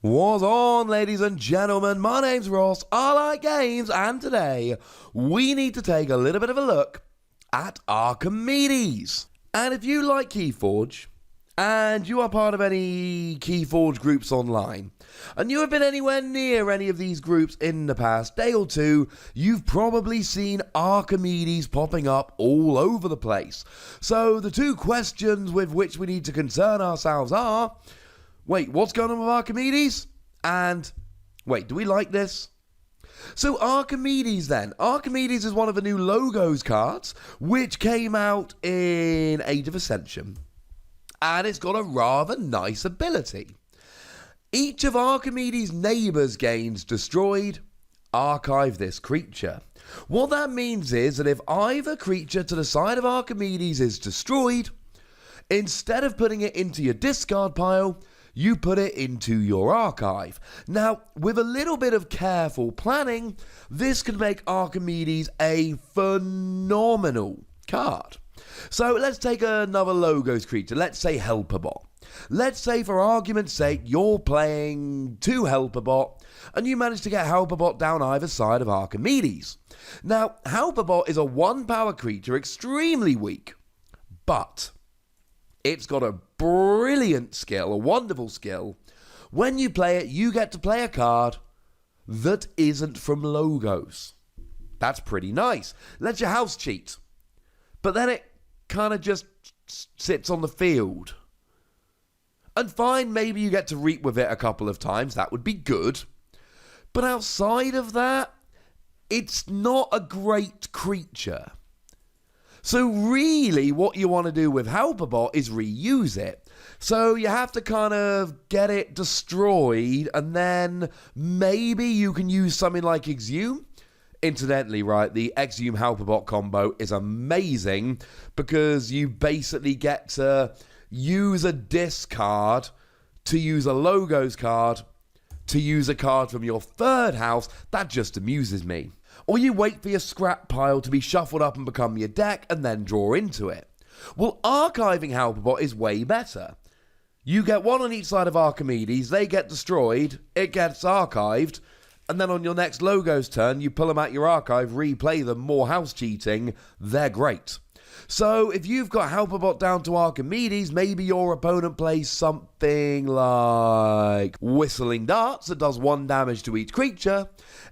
What's on, ladies and gentlemen? My name's Ross, I like games, and today we need to take a little bit of a look at Archimedes. And if you like Keyforge, and you are part of any Keyforge groups online, and you have been anywhere near any of these groups in the past day or two, you've probably seen Archimedes popping up all over the place. So the two questions with which we need to concern ourselves are, wait, what's going on with Archimedes? And, wait, do we like this? So Archimedes then. Archimedes is one of the new logos cards, which came out in Age of Ascension. And it's got a rather nice ability. Each of Archimedes' neighbours gains destroyed. Archive this creature. What that means is that if either creature to the side of Archimedes is destroyed, instead of putting it into your discard pile, you put it into your archive. Now, with a little bit of careful planning, this could make Archimedes a phenomenal card. So let's take another logos creature. Let's say Helperbot. Let's say, for argument's sake, you're playing 2 Helperbot, and you manage to get Helperbot down either side of Archimedes. Now, Helperbot is a 1-power creature, extremely weak, but it's got a brilliant skill, a wonderful skill. When you play it, you get to play a card that isn't from logos. That's pretty nice. Lets your house cheat. But then it kind of just sits on the field. And fine, maybe you get to reap with it a couple of times. That would be good. But outside of that, it's not a great creature. So really, what you want to do with Helperbot is reuse it. So you have to kind of get it destroyed, and then maybe you can use something like Exhume. Incidentally, right, the Exhume Helperbot combo is amazing because you basically get to use a discard to use a logos card to use a card from your 3rd house. That just amuses me. Or you wait for your scrap pile to be shuffled up and become your deck and then draw into it. Well, archiving Helperbot is way better. You get 1 on each side of Archimedes, they get destroyed, it gets archived, and then on your next logos turn, you pull them out your archive, replay them, more house cheating, they're great. So if you've got Helperbot down to Archimedes, maybe your opponent plays something like Whistling Darts that does 1 damage to each creature.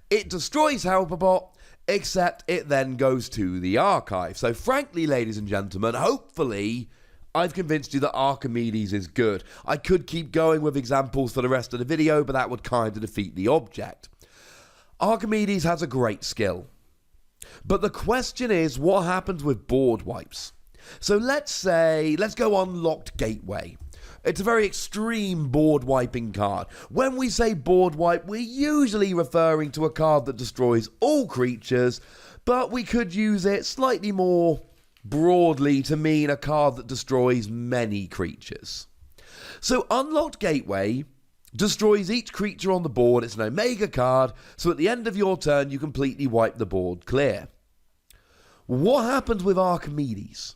It destroys Helperbot, except it then goes to the archive. So frankly, ladies and gentlemen, hopefully I've convinced you that Archimedes is good. I could keep going with examples for the rest of the video, but that would kind of defeat the object. Archimedes has a great skill. But the question is, what happens with board wipes? So let's go Unlocked Gateway. It's a very extreme board wiping card. When we say board wipe, we're usually referring to a card that destroys all creatures, but we could use it slightly more broadly to mean a card that destroys many creatures. So Unlocked Gateway destroys each creature on the board. It's an Omega card, so at the end of your turn, you completely wipe the board clear. What happens with Archimedes?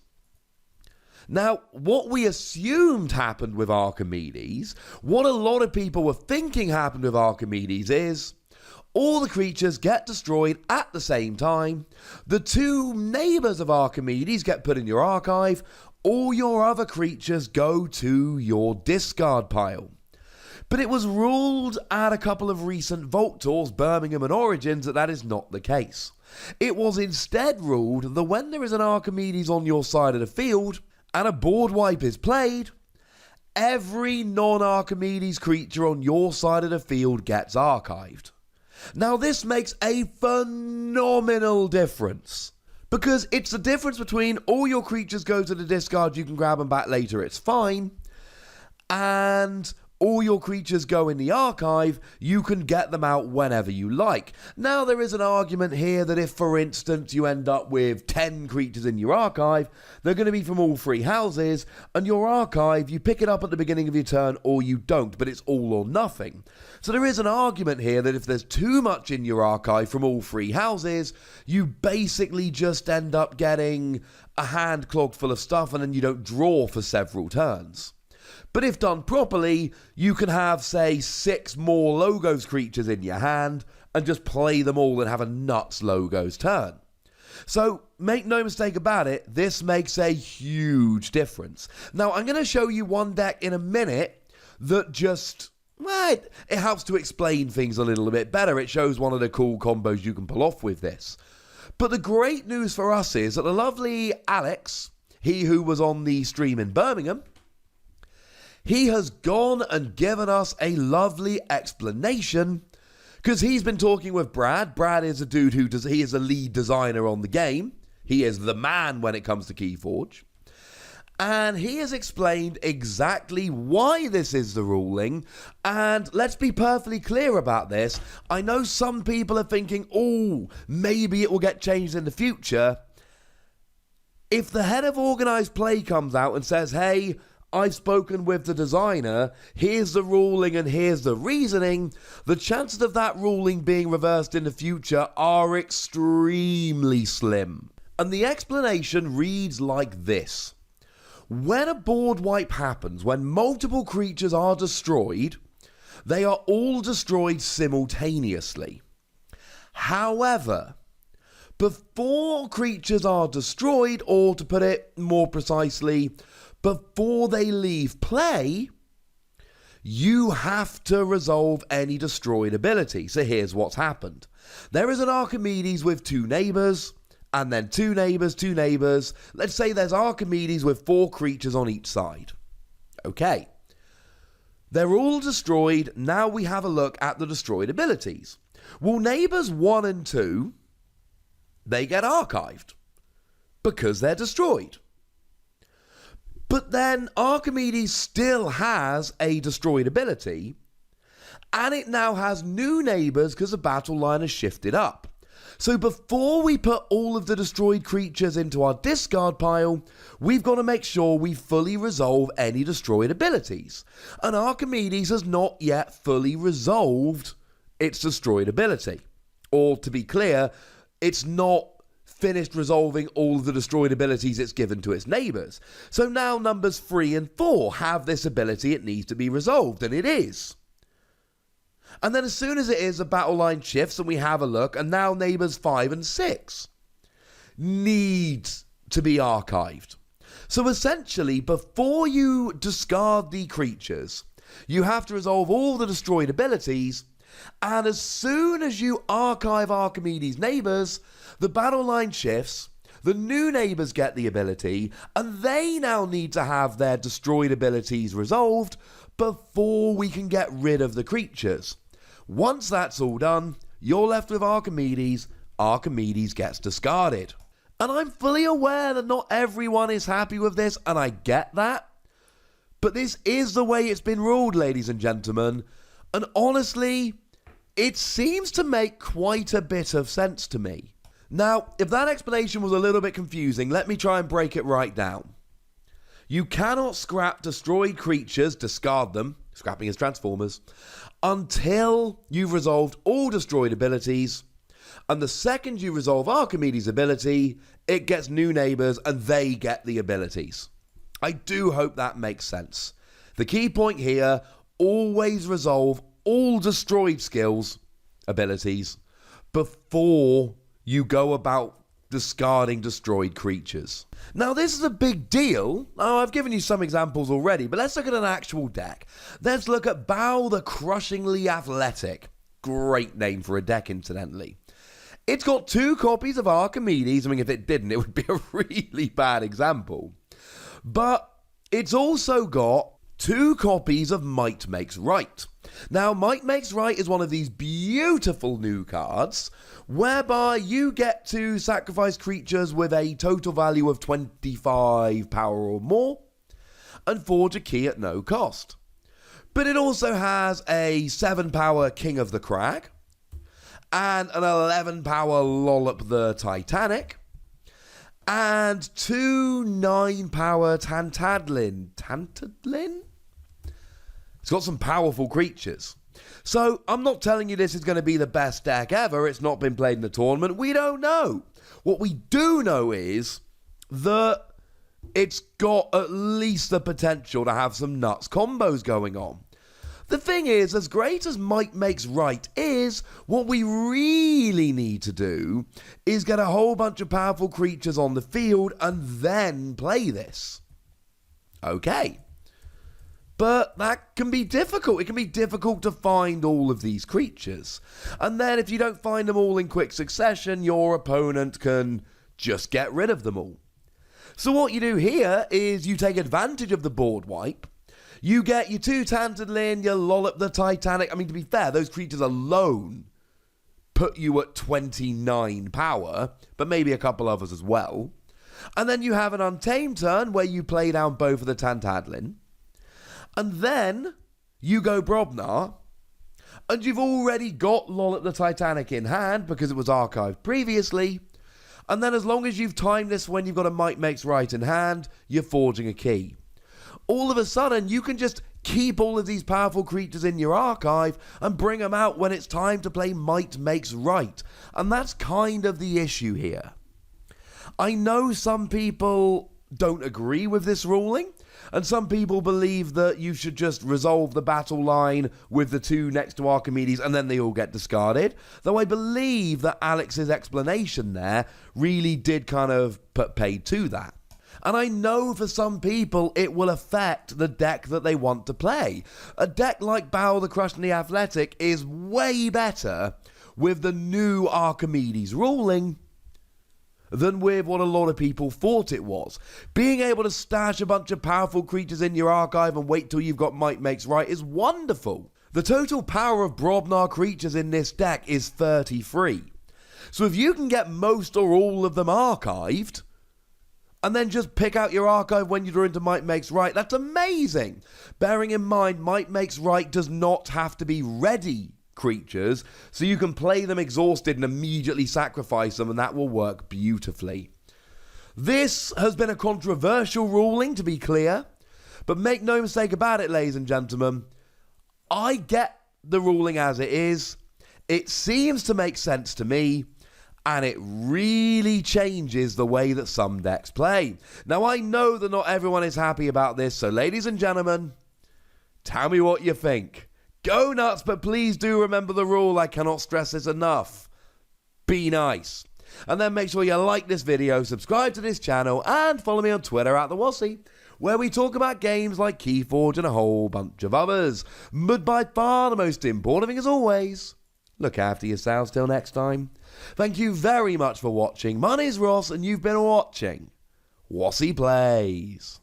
Now, what we assumed happened with Archimedes, what a lot of people were thinking happened with Archimedes is all the creatures get destroyed at the same time, the 2 neighbours of Archimedes get put in your archive, all your other creatures go to your discard pile. But it was ruled at a couple of recent Vault Tours, Birmingham and Origins, that is not the case. It was instead ruled that when there is an Archimedes on your side of the field and a board wipe is played, every non-Archimedes creature on your side of the field gets archived. Now this makes a phenomenal difference, because it's the difference between all your creatures go to the discard, you can grab them back later, it's fine, and all your creatures go in the archive, you can get them out whenever you like. Now, there is an argument here that if, for instance, you end up with 10 creatures in your archive, they're going to be from all 3 houses, and your archive, you pick it up at the beginning of your turn or you don't, but it's all or nothing. So there is an argument here that if there's too much in your archive from all 3 houses, you basically just end up getting a hand clogged full of stuff and then you don't draw for several turns. But if done properly, you can have, say, 6 more Logos creatures in your hand and just play them all and have a nuts Logos turn. So, make no mistake about it, this makes a huge difference. Now, I'm going to show you one deck in a minute that just, well, it helps to explain things a little bit better. It shows one of the cool combos you can pull off with this. But the great news for us is that the lovely Alex, he who was on the stream in Birmingham, he has gone and given us a lovely explanation, because he's been talking with Brad. Brad is a dude he is a lead designer on the game. He is the man when it comes to Keyforge. And he has explained exactly why this is the ruling. And let's be perfectly clear about this. I know some people are thinking, oh, maybe it will get changed in the future. If the head of organized play comes out and says, hey, I've spoken with the designer, here's the ruling and here's the reasoning, the chances of that ruling being reversed in the future are extremely slim. And the explanation reads like this. When a board wipe happens, when multiple creatures are destroyed, they are all destroyed simultaneously. However, before creatures are destroyed, or to put it more precisely, before they leave play, you have to resolve any destroyed ability. So here's what's happened. There is an Archimedes with 2 neighbours, and then 2 neighbours, 2 neighbours. Let's say there's Archimedes with 4 creatures on each side. Okay. They're all destroyed. Now we have a look at the destroyed abilities. Well, neighbours 1 and 2, they get archived because they're destroyed. But then Archimedes still has a destroyed ability, and it now has new neighbours because the battle line has shifted up. So before we put all of the destroyed creatures into our discard pile, we've got to make sure we fully resolve any destroyed abilities. And Archimedes has not yet fully resolved its destroyed ability. Or to be clear, it's not finished resolving all of the destroyed abilities it's given to its neighbours. So now numbers 3 and 4 have this ability it needs to be resolved, and it is. And then as soon as it is, the battle line shifts and we have a look, and now neighbours 5 and 6 need to be archived. So essentially, before you discard the creatures, you have to resolve all the destroyed abilities, and as soon as you archive Archimedes' neighbours, the battle line shifts, the new neighbours get the ability, and they now need to have their destroyed abilities resolved before we can get rid of the creatures. Once that's all done, you're left with Archimedes. Archimedes gets discarded. And I'm fully aware that not everyone is happy with this, and I get that. But this is the way it's been ruled, ladies and gentlemen. And honestly, it seems to make quite a bit of sense to me. Now, if that explanation was a little bit confusing, let me try and break it right down. You cannot scrap destroyed creatures, discard them, scrapping as transformers, until you've resolved all destroyed abilities. And the second you resolve Archimedes' ability, it gets new neighbours and they get the abilities. I do hope that makes sense. The key point here, always resolve all destroyed skills, abilities, before you go about discarding destroyed creatures. Now this is a big deal. Oh, I've given you some examples already, but let's look at an actual deck. Let's look at Bao the Crushingly Athletic. Great name for a deck, incidentally. It's got 2 copies of Archimedes. I mean, if it didn't, it would be a really bad example. But it's also got 2 copies of Might Makes Right. Now, Might Makes Right is one of these beautiful new cards whereby you get to sacrifice creatures with a total value of 25 power or more and forge a key at no cost. But it also has a 7 power King of the Crag and an 11 power Lollop the Titanic and 2 9 power Tantadlin. Tantadlin? It's got some powerful creatures. So, I'm not telling you this is going to be the best deck ever. It's not been played in the tournament. We don't know. What we do know is that it's got at least the potential to have some nuts combos going on. The thing is, as great as might makes right is, what we really need to do is get a whole bunch of powerful creatures on the field and then play this. Okay. But that can be difficult. It can be difficult to find all of these creatures. And then if you don't find them all in quick succession, your opponent can just get rid of them all. So what you do here is you take advantage of the board wipe. You get your 2 Tantadlin, your Lollop the Titanic. I mean, to be fair, those creatures alone put you at 29 power, but maybe a couple others as well. And then you have an Untamed turn where you play down both of the Tantadlin. And then you go Brobnar, and you've already got Lollop the Titanic in hand because it was archived previously. And then as long as you've timed this when you've got a Might Makes Right in hand, you're forging a key. All of a sudden, you can just keep all of these powerful creatures in your archive and bring them out when it's time to play Might Makes Right. And that's kind of the issue here. I know some people don't agree with this ruling, and some people believe that you should just resolve the battle line with the 2 next to Archimedes and then they all get discarded. Though I believe that Alex's explanation there really did kind of put paid to that. And I know for some people it will affect the deck that they want to play. A deck like Bow the Crush and the Athletic is way better with the new Archimedes ruling than with what a lot of people thought it was. Being able to stash a bunch of powerful creatures in your archive and wait till you've got Might Makes Right is wonderful. The total power of Brobnar creatures in this deck is 33. So if you can get most or all of them archived, and then just pick out your archive when you're into Might Makes Right, that's amazing. Bearing in mind, Might Makes Right does not have to be ready creatures, so you can play them exhausted and immediately sacrifice them, and that will work beautifully. This has been a controversial ruling, to be clear, but make no mistake about it, ladies and gentlemen, I get the ruling as it is. It seems to make sense to me, and it really changes the way that some decks play. Now, I know that not everyone is happy about this, so ladies and gentlemen, tell me what you think. Go nuts, but please do remember the rule. I cannot stress this enough. Be nice. And then make sure you like this video, subscribe to this channel, and follow me on Twitter at the Wossy, where we talk about games like Keyforge and a whole bunch of others. But by far the most important thing, as always, look after yourselves till next time. Thank you very much for watching. My name is Ross, and you've been watching Wossy Plays.